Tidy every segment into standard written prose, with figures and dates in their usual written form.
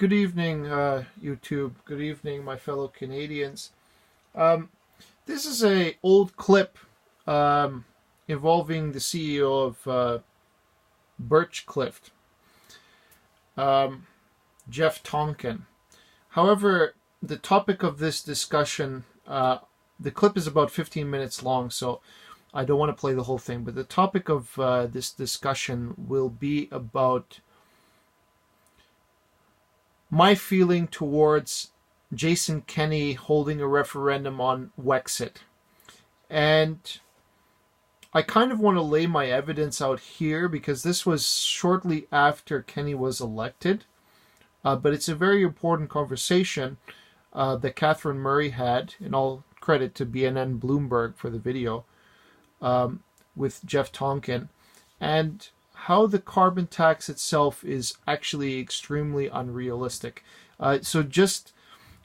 Good evening, YouTube. Good evening, my fellow Canadians. Um, this is a old clip involving the CEO of Birchcliff, um, Jeff Tonkin. However, the topic of this discussion, the clip is about 15 minutes long, so I don't want to play the whole thing, but the topic of this discussion will be about my feeling towards Jason Kenney holding a referendum on Wexit. And I kind of want to lay my evidence out here because this was shortly after Kenney was elected. But it's a very important conversation that Catherine Murray had, and all credit to BNN Bloomberg for the video, with Jeff Tonkin. And how the carbon tax itself is actually extremely unrealistic. So just,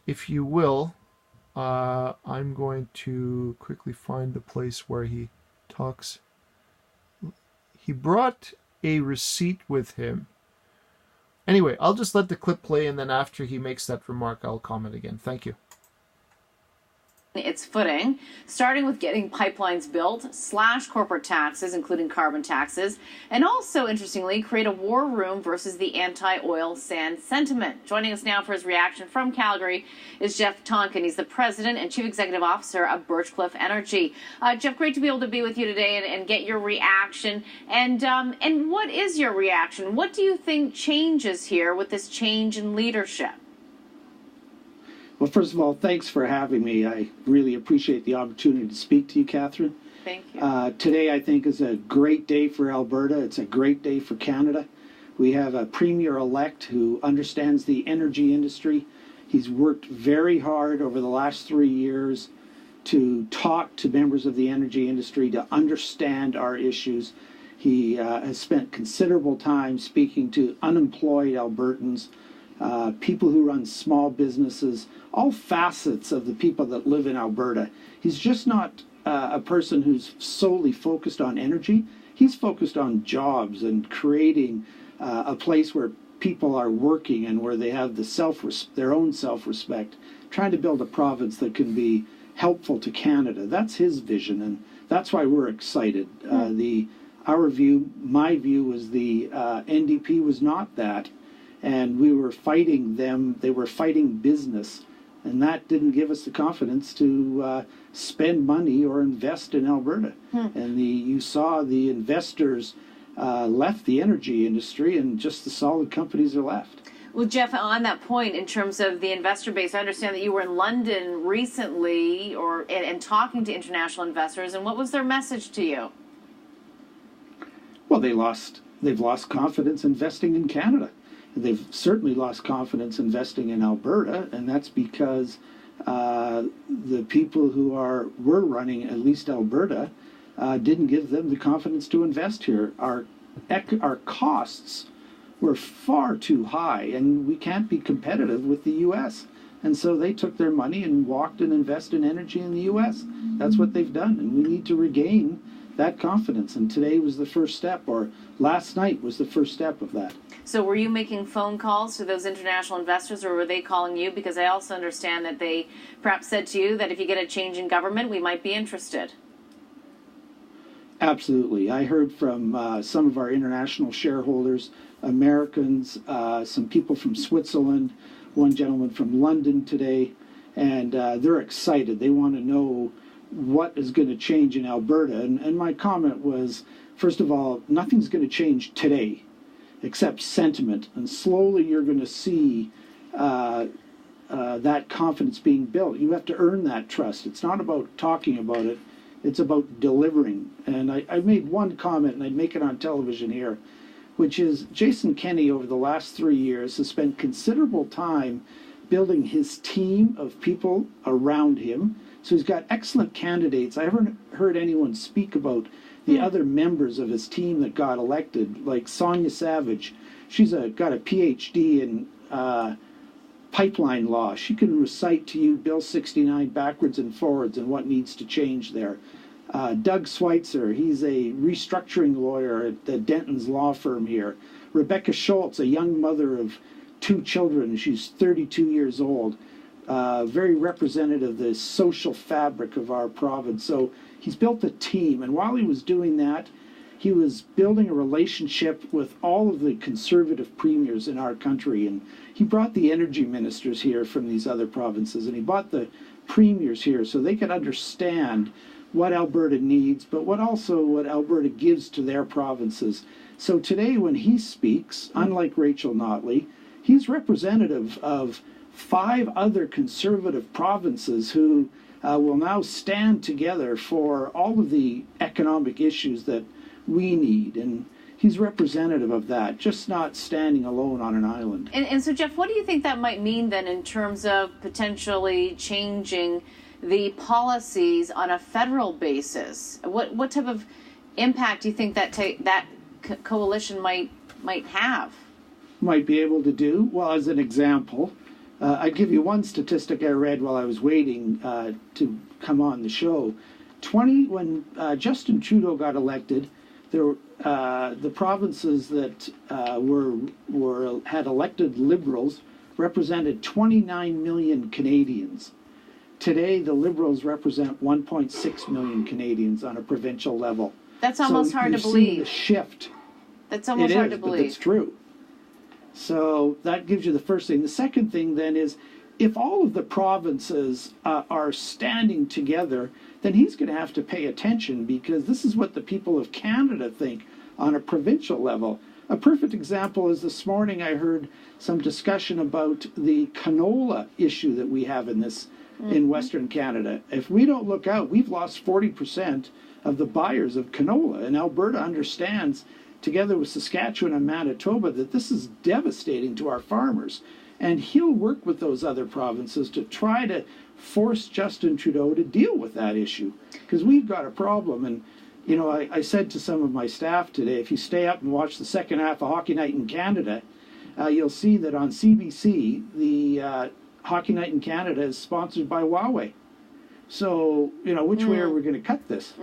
if you will, I'm going to quickly find the place where he talks. He brought a receipt with him. Anyway, I'll just let the clip play, and then after he makes that remark, I'll comment again. Thank you. Its footing, starting with getting pipelines built, slash corporate taxes, including carbon taxes, and also, interestingly, create a war room versus the anti-oil sand sentiment. Joining us now for his reaction from Calgary is Jeff Tonkin. He's the president and chief executive officer of Birchcliff Energy. Jeff, great to be able to be with you today and get your reaction. And what is your reaction? What do you think changes here with this change in leadership? Well, first of all, thanks for having me. I really appreciate the opportunity to speak to you, Catherine. Thank you. Today, I think, is a great day for Alberta. It's a great day for Canada. We have a premier-elect who understands the energy industry. He's worked very hard over the last 3 years to talk to members of the energy industry, to understand our issues. He has spent considerable time speaking to unemployed Albertans, people who run small businesses, all facets of the people that live in Alberta. He's just not a person who's solely focused on energy. He's focused on jobs and creating a place where people are working and where they have their own self-respect, trying to build a province that can be helpful to Canada. That's his vision, and that's why we're excited. My view was the NDP was not that, and we were fighting them. They were fighting business, and that didn't give us the confidence to spend money or invest in Alberta. And you saw the investors left the energy industry, and just the solid companies are left. Well, Jeff, on that point, in terms of the investor base, I understand that you were in London recently and talking to international investors, and what was their message to you? Well, they've lost confidence investing in Canada. They've certainly lost confidence investing in Alberta, and that's because the people who were running at least Alberta didn't give them the confidence to invest here. Our costs were far too high, and we can't be competitive with the U.S. And so they took their money and walked and invested in energy in the U.S. That's what they've done, and we need to regain that confidence. And today was the first step, or last night was the first step of that. So were you making phone calls to those international investors, or were they calling you? Because I also understand that they perhaps said to you that if you get a change in government, we might be interested. Absolutely. I heard from some of our international shareholders, Americans, some people from Switzerland, one gentleman from London today, and they're excited. They want to know what is going to change in Alberta. And my comment was, first of all, nothing's going to change today except sentiment. And slowly you're going to see that confidence being built. You have to earn that trust. It's not about talking about it. It's about delivering. And I made one comment, and I'd make it on television here, which is Jason Kenney over the last 3 years has spent considerable time building his team of people around him. So he's got excellent candidates. I haven't heard anyone speak about the other members of his team that got elected, like Sonia Savage. She's got a PhD in pipeline law. She can recite to you Bill 69 backwards and forwards and what needs to change there. Doug Schweitzer, he's a restructuring lawyer at the Denton's law firm here. Rebecca Schultz, a young mother of 2 children. She's 32 years old. Very representative of the social fabric of our province. So he's built a team, and while he was doing that, he was building a relationship with all of the conservative premiers in our country, and he brought the energy ministers here from these other provinces, and he brought the premiers here so they could understand what Alberta needs, but what Alberta gives to their provinces. So today when he speaks, unlike Rachel Notley, he's representative of 5 other conservative provinces who will now stand together for all of the economic issues that we need. And he's representative of that, just not standing alone on an island. And so, Jeff, what do you think that might mean then in terms of potentially changing the policies on a federal basis? What type of impact do you think that coalition might have? Might be able to do? Well, as an example, I'd give you one statistic I read while I was waiting to come on the show. When Justin Trudeau got elected, the provinces that had elected Liberals represented 29 million Canadians. Today, the Liberals represent 1.6 million Canadians on a provincial level. That's almost hard to believe. You've seen the shift. That's almost hard to believe. But it's true. So that gives you the first thing. The second thing then is, if all of the provinces are standing together, then he's going to have to pay attention, because this is what the people of Canada think on a provincial level. A perfect example is this morning I heard some discussion about the canola issue that we have in Western Canada. If we don't look out, we've lost 40% of the buyers of canola, and Alberta understands, together with Saskatchewan and Manitoba, that this is devastating to our farmers. And he'll work with those other provinces to try to force Justin Trudeau to deal with that issue, because we've got a problem. And you know, I said to some of my staff today, if you stay up and watch the second half of Hockey Night in Canada, you'll see that on CBC, the Hockey Night in Canada is sponsored by Huawei. So, you know, which way are we going to cut this?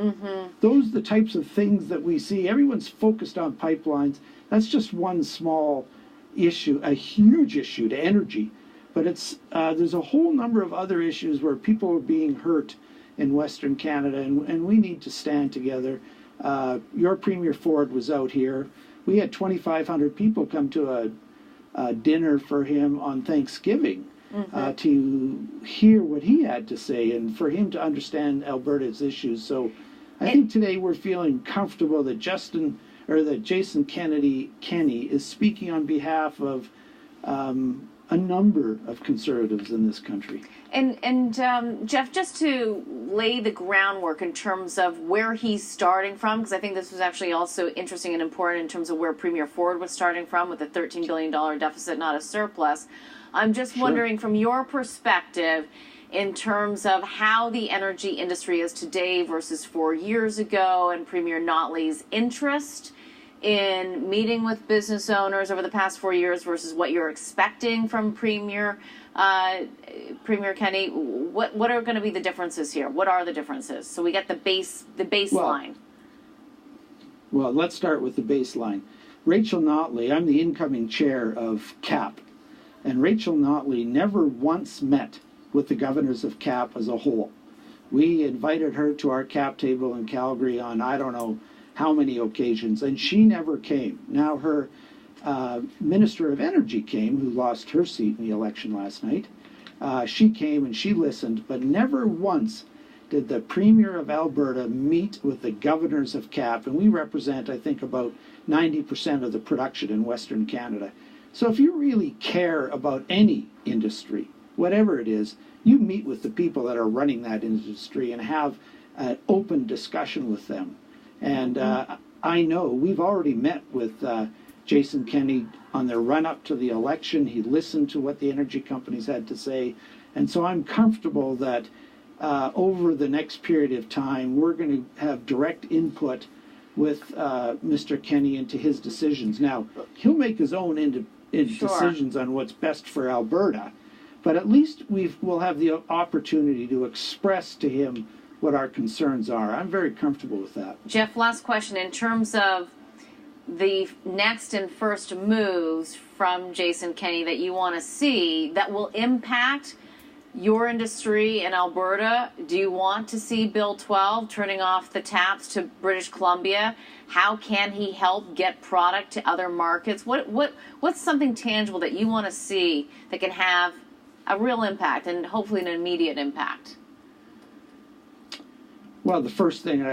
Those are the types of things that we see. Everyone's focused on pipelines. That's just one small issue, a huge issue to energy. But there's a whole number of other issues where people are being hurt in Western Canada, and we need to stand together. Your Premier Ford was out here. We had 2,500 people come to a dinner for him on Thanksgiving to hear what he had to say and for him to understand Alberta's issues. So I think today we're feeling comfortable that Jason Kenney is speaking on behalf of a number of conservatives in this country. And Jeff, just to lay the groundwork in terms of where he's starting from, because I think this was actually also interesting and important in terms of where Premier Ford was starting from with a $13 billion deficit, not a surplus. I'm just wondering, from your perspective, in terms of how the energy industry is today versus 4 years ago, and Premier Notley's interest in meeting with business owners over the past 4 years versus what you're expecting from Premier Kenney, what are going to be the differences here? What are the differences? So we get the baseline. Well, let's start with the baseline. Rachel Notley, I'm the incoming chair of CAP, and Rachel Notley never once met with the governors of CAP as a whole. We invited her to our CAP table in Calgary on, I don't know how many occasions, and she never came. Now her Minister of Energy came, who lost her seat in the election last night. She came and she listened, but never once did the Premier of Alberta meet with the governors of CAP, and we represent, I think, about 90% of the production in Western Canada. So if you really care about any industry, whatever it is, you meet with the people that are running that industry and have an open discussion with them. And I know we've already met with Jason Kenney on the run-up to the election. He listened to what the energy companies had to say. And so I'm comfortable that over the next period of time, we're going to have direct input with Mr. Kenney into his decisions. Now, he'll make his own decisions on what's best for Alberta, but at least we'll have the opportunity to express to him what our concerns are. I'm very comfortable with that. Jeff, last question. In terms of the next and first moves from Jason Kenney that you want to see that will impact your industry in Alberta? Do you want to see Bill 12 turning off the taps to British Columbia? How can he help get product to other markets? What's something tangible that you want to see that can have a real impact and hopefully an immediate impact? Well, the first thing,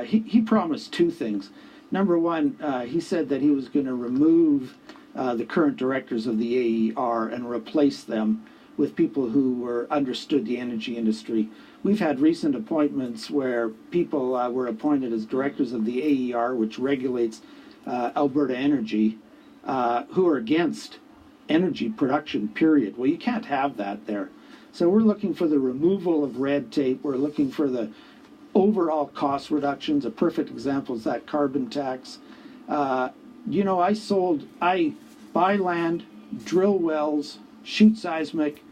he promised two things. Number one, he said that he was going to remove the current directors of the AER and replace them with people who understood the energy industry. We've had recent appointments where people were appointed as directors of the AER, which regulates Alberta energy, who are against energy production, period. Well, you can't have that there. So we're looking for the removal of red tape. We're looking for the overall cost reductions. A perfect example is that carbon tax. I buy land, drill wells, shoot seismic,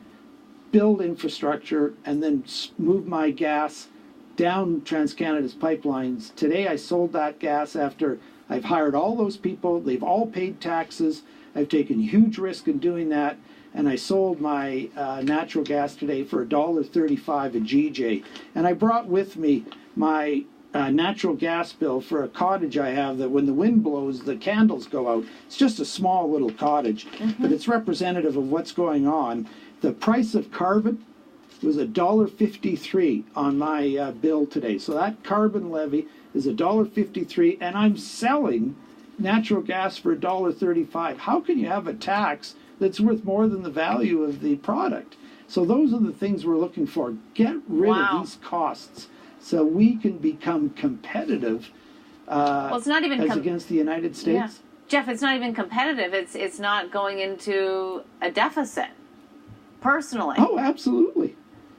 build infrastructure, and then move my gas down TransCanada's pipelines. Today I sold that gas after I've hired all those people. They've all paid taxes. I've taken huge risk in doing that. And I sold my natural gas today for $1.35 a GJ. And I brought with me my natural gas bill for a cottage I have that when the wind blows, the candles go out. It's just a small little cottage, but it's representative of what's going on. The price of carbon was $1.53 on my bill today. So that carbon levy is $1.53, and I'm selling natural gas for $1.35. How can you have a tax that's worth more than the value of the product? So those are the things we're looking for. Get rid of these costs so we can become competitive It's not even against the United States. Yeah. Jeff, it's not even competitive. It's not going into a deficit, personally. Oh, absolutely.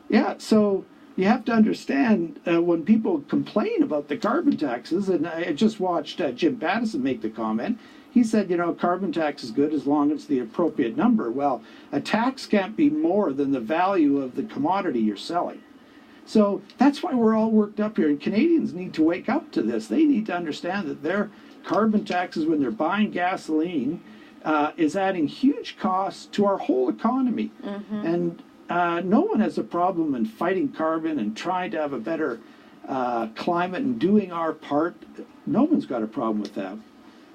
Yeah, so you have to understand when people complain about the carbon taxes, and I just watched Jim Pattison make the comment. He said, carbon tax is good as long as it's the appropriate number. Well, a tax can't be more than the value of the commodity you're selling. So that's why we're all worked up here. And Canadians need to wake up to this. They need to understand that their carbon taxes, when they're buying gasoline, is adding huge costs to our whole economy. And no one has a problem in fighting carbon and trying to have a better climate and doing our part. No one's got a problem with that.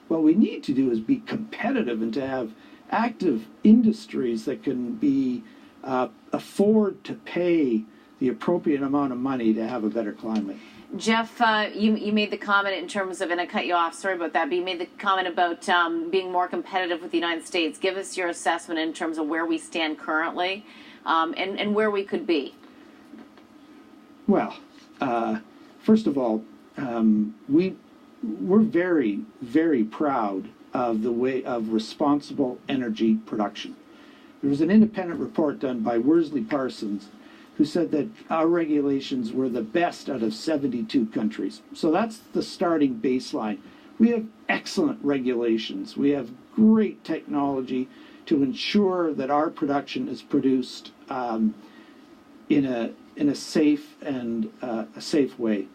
What we need to do is be competitive and to have active industries that can be afford to pay the appropriate amount of money to have a better climate. Jeff, you made the comment in terms of, and I cut you off, sorry about that, but you made the comment about being more competitive with the United States. Give us your assessment in terms of where we stand currently and where we could be. Well, first of all, we're very, very proud of the way of responsible energy production. There was an independent report done by Worsley Parsons who said that our regulations were the best out of 72 countries. So that's the starting baseline. We have excellent regulations. We have great technology to ensure that our production is produced in a safe and a safe way.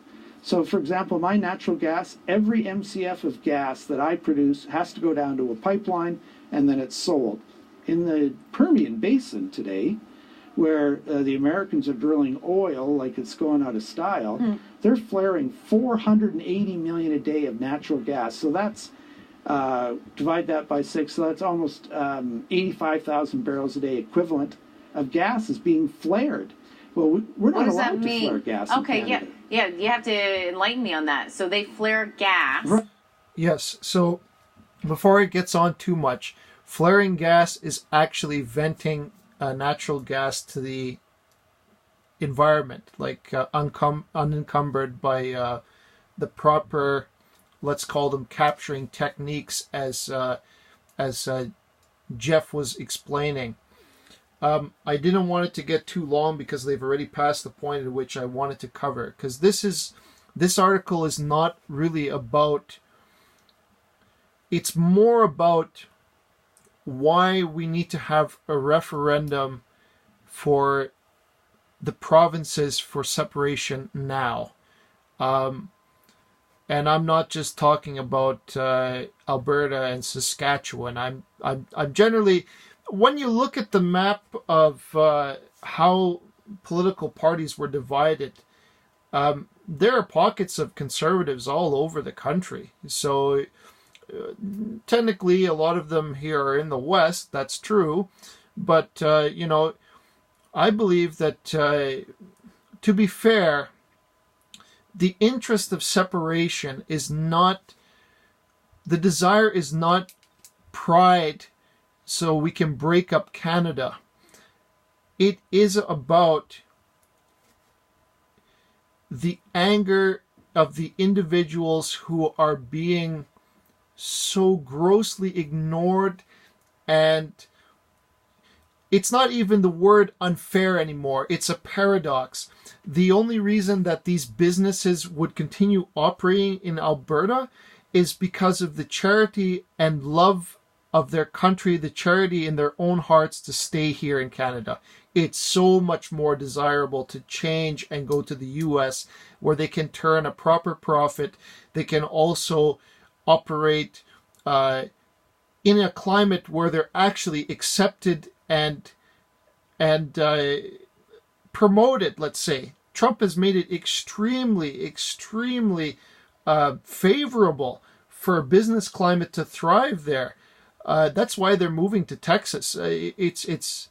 So, for example, my natural gas, every MCF of gas that I produce has to go down to a pipeline and then it's sold. In the Permian Basin today, where the Americans are drilling oil like it's going out of style, they're flaring 480 million a day of natural gas. So that's, divide that by 6, so that's almost 85,000 barrels a day equivalent of gas is being flared. Well, we're not allowed to flare gas in Canada. Yeah, you have to enlighten me on that. So they flare gas. Right. Yes, so before it gets on too much, flaring gas is actually venting natural gas to the environment, like unencumbered by the proper, let's call them capturing techniques, as Jeff was explaining. I didn't want it to get too long because they've already passed the point at which I wanted to cover, because this article is not really about, it's more about why we need to have a referendum for the provinces for separation now. And I'm not just talking about Alberta and Saskatchewan. I'm generally, when you look at the map of how political parties were divided, there are pockets of conservatives all over the country. So technically, a lot of them here are in the West. That's true. But, I believe that, to be fair, the interest of separation is not, the desire is not pride so we can break up Canada. It is about the anger of the individuals who are being so grossly ignored, and it's not even the word unfair anymore. It's a paradox. The only reason that these businesses would continue operating in Alberta is because of the charity and love of their country, the charity in their own hearts to stay here in Canada. It's so much more desirable to change and go to the US, where they can turn a proper profit. They can also operate in a climate where they're actually accepted and promoted, let's say. Trump has made it extremely favorable for a business climate to thrive there. That's why they're moving to Texas. It's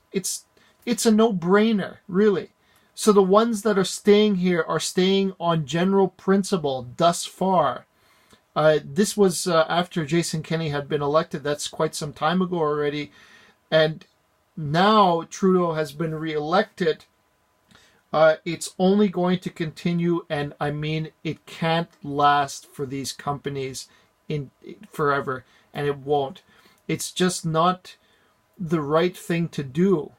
a no-brainer, really. So the ones that are staying here are staying on general principle thus far. This was after Jason Kenney had been elected. That's quite some time ago already. And now Trudeau has been reelected. It's only going to continue, and I mean, it can't last for these companies in forever, and it won't. It's just not the right thing to do,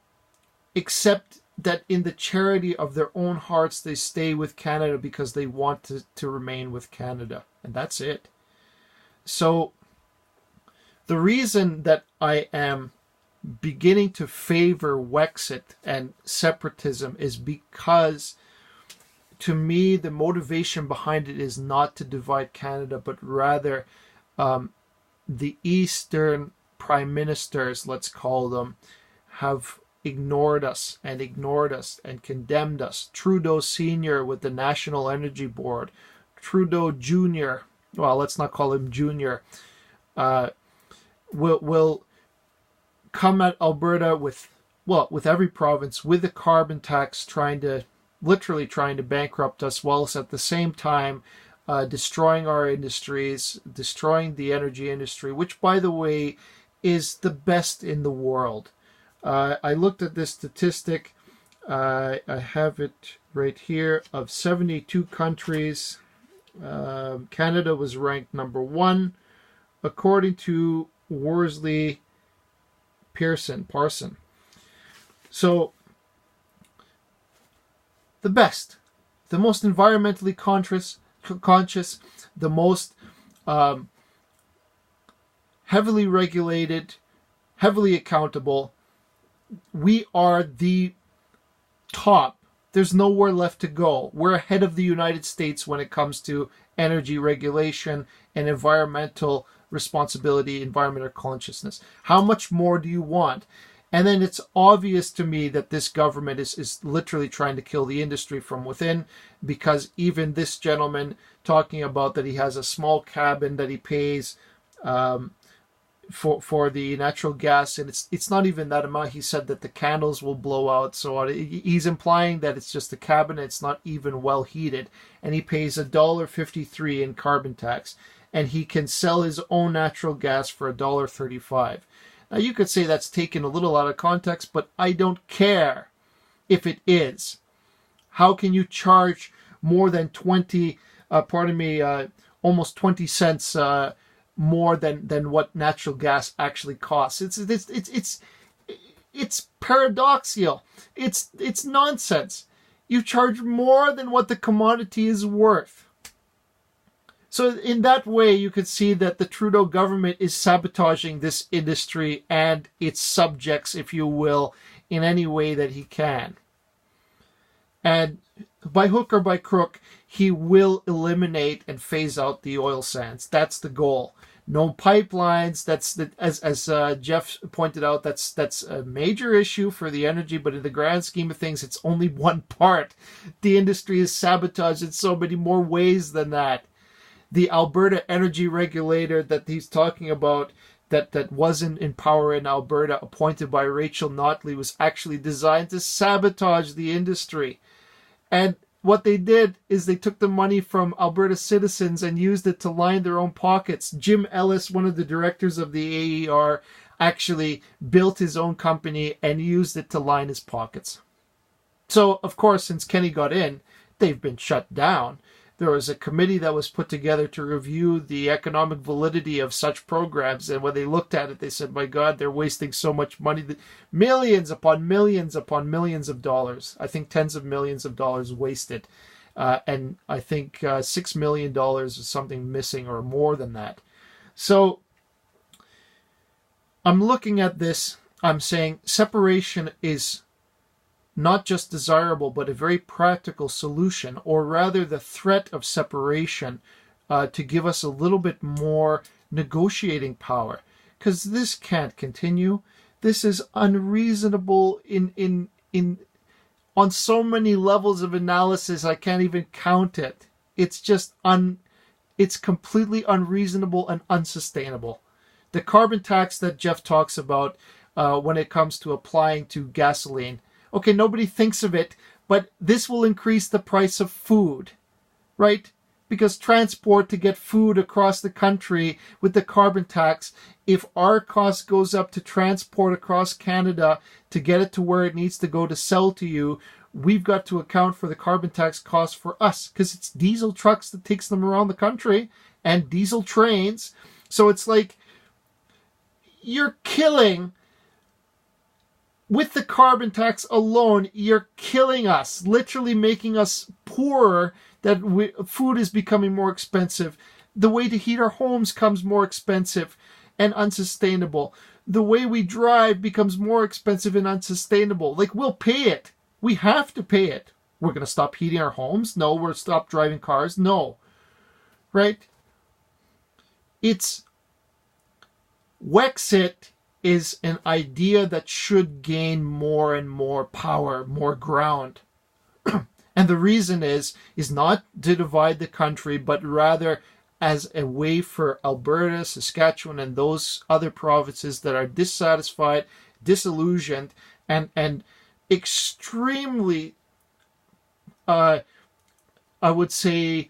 except that in the charity of their own hearts, they stay with Canada because they want to remain with Canada. And that's it. So the reason that I am beginning to favor Wexit and separatism is because, to me, the motivation behind it is not to divide Canada, but rather the Eastern prime ministers, let's call them, have ignored us and condemned us. Trudeau Sr. with the National Energy Board, Trudeau Jr., well, let's not call him Jr., will come at Alberta with every province, with the carbon tax, literally trying to bankrupt us, whilst at the same time destroying our industries, destroying the energy industry, which, by the way, is the best in the world. I looked at this statistic. I have it right here. Of 72 countries, Canada was ranked number 1, according to Worsley Parson. So, the best, the most environmentally conscious, the most heavily regulated, heavily accountable. We are the top. There's nowhere left to go. We're ahead of the United States when it comes to energy regulation and environmental responsibility, environmental consciousness. How much more do you want? And then it's obvious to me that this government is literally trying to kill the industry from within, because even this gentleman talking about that he has a small cabin that he pays for the natural gas, and it's not even that amount. He said that the candles will blow out, so on. He's implying that it's just a cabin, it's not even well heated, and he pays $1.53 in carbon tax, and he can sell his own natural gas for $1.35. Now you could say that's taken a little out of context, but I don't care if it is. How can you charge more than almost 20 cents more than what natural gas actually costs? It's paradoxical. It's nonsense. You charge more than what the commodity is worth. So in that way, you could see that the Trudeau government is sabotaging this industry and its subjects, if you will, in any way that he can. And by hook or by crook, he will eliminate and phase out the oil sands. That's the goal. No pipelines. As Jeff pointed out, that's a major issue for the energy, but in the grand scheme of things, it's only one part. The industry is sabotaged in so many more ways than that. The Alberta energy regulator that he's talking about, that wasn't in power in Alberta, appointed by Rachel Notley, was actually designed to sabotage the industry. And what they did is they took the money from Alberta citizens and used it to line their own pockets. Jim Ellis, one of the directors of the AER, actually built his own company and used it to line his pockets. So, of course, since Kenny got in, they've been shut down. There was a committee that was put together to review the economic validity of such programs, and when they looked at it, they said, my God, they're wasting so much money. Millions upon millions upon millions of dollars. I think tens of millions of dollars wasted. And I think $6 million is something missing, or more than that. So I'm looking at this, I'm saying separation is not just desirable, but a very practical solution, or rather the threat of separation to give us a little bit more negotiating power. Because this can't continue. This is unreasonable on so many levels of analysis, I can't even count it. It's just it's completely unreasonable and unsustainable. The carbon tax that Jeff talks about when it comes to applying to gasoline, okay, nobody thinks of it, but this will increase the price of food, right? Because transport to get food across the country with the carbon tax, if our cost goes up to transport across Canada to get it to where it needs to go to sell to you, we've got to account for the carbon tax cost for us, because it's diesel trucks that takes them around the country and diesel trains. So it's like you're killing. With the carbon tax alone, you're killing us, literally making us poorer, that food is becoming more expensive. The way to heat our homes becomes more expensive and unsustainable. The way we drive becomes more expensive and unsustainable. Like, we'll pay it. We have to pay it. We're going to stop heating our homes? No. We're going to stop driving cars? No. Right? Wexit is an idea that should gain more and more power, more ground. And the reason is not to divide the country, but rather as a way for Alberta, Saskatchewan, and those other provinces that are dissatisfied, disillusioned, and extremely, I would say,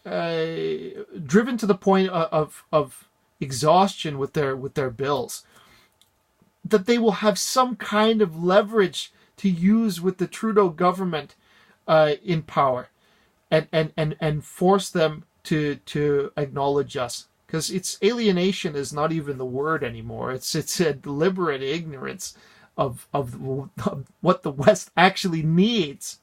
driven to the point of exhaustion with their bills, that they will have some kind of leverage to use with the Trudeau government in power, and force them to acknowledge us. Because it's alienation is not even the word anymore. It's a deliberate ignorance of what the West actually needs,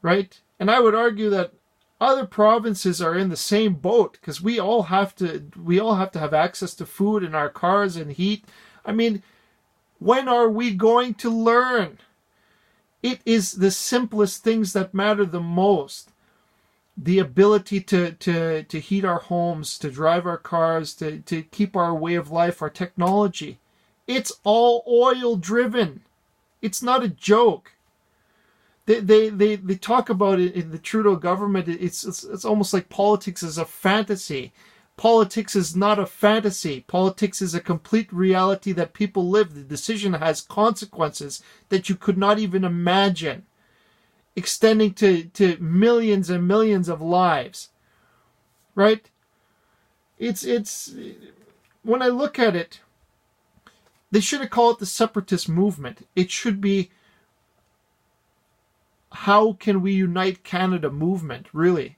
right? And I would argue that other provinces are in the same boat, because we all have to have access to food in our cars and heat. I mean, when are we going to learn? It is the simplest things that matter the most. The ability to heat our homes, to drive our cars, to keep our way of life, our technology. It's all oil driven. It's not a joke. They talk about it in the Trudeau government. It's almost like politics is a fantasy. Politics is not a fantasy. Politics is a complete reality that people live. The decision has consequences that you could not even imagine, extending to millions and millions of lives. Right? It's when I look at it, they shouldn't call it the separatist movement. It should be, how can we unite Canada movement, really?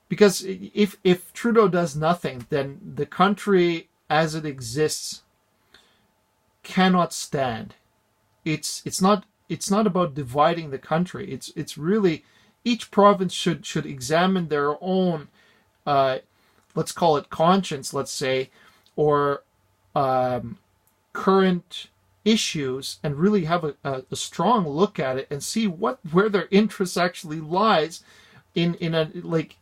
Because if Trudeau does nothing, then the country as it exists cannot stand. It's not about dividing the country. It's really, each province should examine their own, let's call it conscience, let's say, or current issues, and really have a strong look at it and see where their interest actually lies, in a like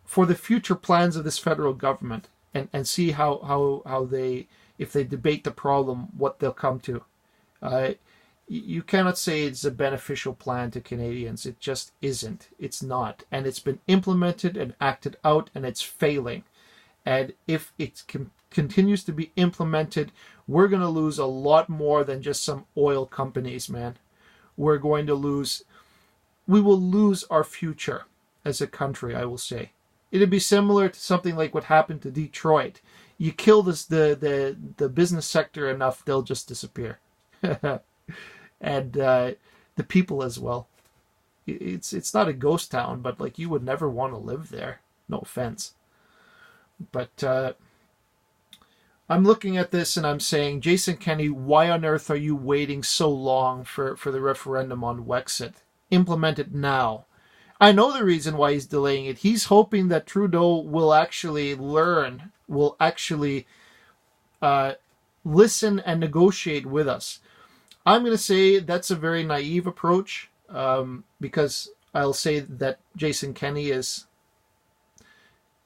for the future plans of this federal government, and see how they, if they debate the problem, what they'll come to. You cannot say it's a beneficial plan to Canadians. It just isn't. It's not. And it's been implemented and acted out, and it's failing. And if it continues to be implemented, we're going to lose a lot more than just some oil companies, man. We will lose our future as a country, I will say. It'd be similar to something like what happened to Detroit. You kill the business sector enough, they'll just disappear. And the people as well. It's not a ghost town, but like you would never want to live there. No offense. But I'm looking at this and I'm saying, Jason Kenney, why on earth are you waiting so long for the referendum on Wexit? Implement it now. I know the reason why he's delaying it. He's hoping that Trudeau will actually learn, will actually listen and negotiate with us. I'm going to say that's a very naive approach, because I'll say that Jason Kenney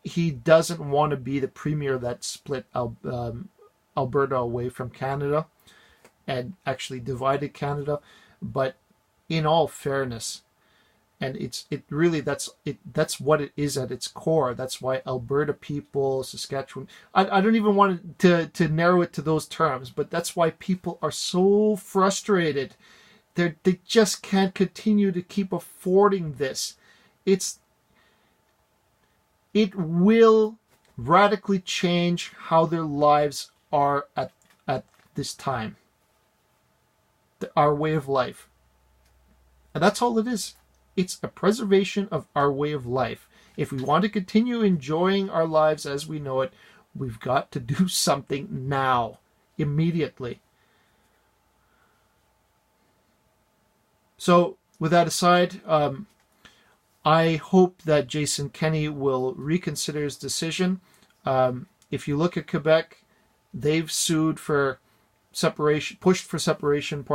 he doesn't want to be the premier that split Alberta away from Canada and actually divided Canada. But in all fairness, and that's what it is at its core. That's why Alberta people, Saskatchewan, I don't even want to narrow it to those terms, but that's why people are so frustrated. They just can't continue to keep affording this. It will radically change how their lives are at this time. Our way of life. And that's all it is. It's a preservation of our way of life. If we want to continue enjoying our lives as we know it, we've got to do something now, immediately. So, with that aside, I hope that Jason Kenney will reconsider his decision. If you look at Quebec, they've sued for separation, pushed for separation,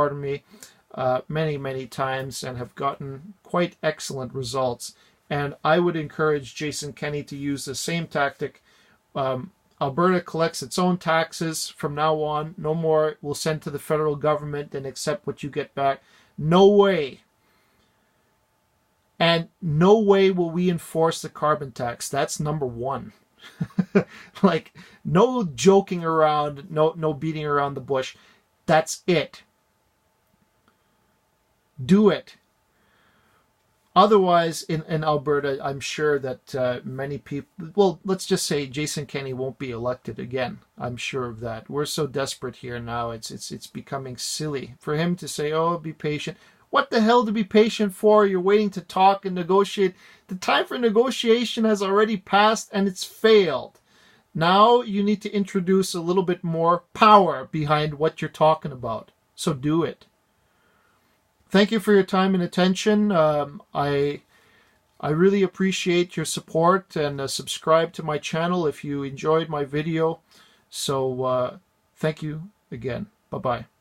many, many times, and have gotten quite excellent results. And I would encourage Jason Kenney to use the same tactic. Alberta collects its own taxes from now on. No more will send to the federal government and accept what you get back. No way. And no way will we enforce the carbon tax. That's number one. Like, no joking around, no beating around the bush. That's it. Do it. Otherwise, in Alberta, I'm sure that many people, well, let's just say Jason Kenney won't be elected again. I'm sure of that. We're so desperate here now. It's becoming silly for him to say, "Oh, be patient." What the hell to be patient for? You're waiting to talk and negotiate. The time for negotiation has already passed and it's failed. Now you need to introduce a little bit more power behind what you're talking about. So do it. Thank you for your time and attention. I really appreciate your support, and subscribe to my channel if you enjoyed my video. So thank you again. Bye-bye.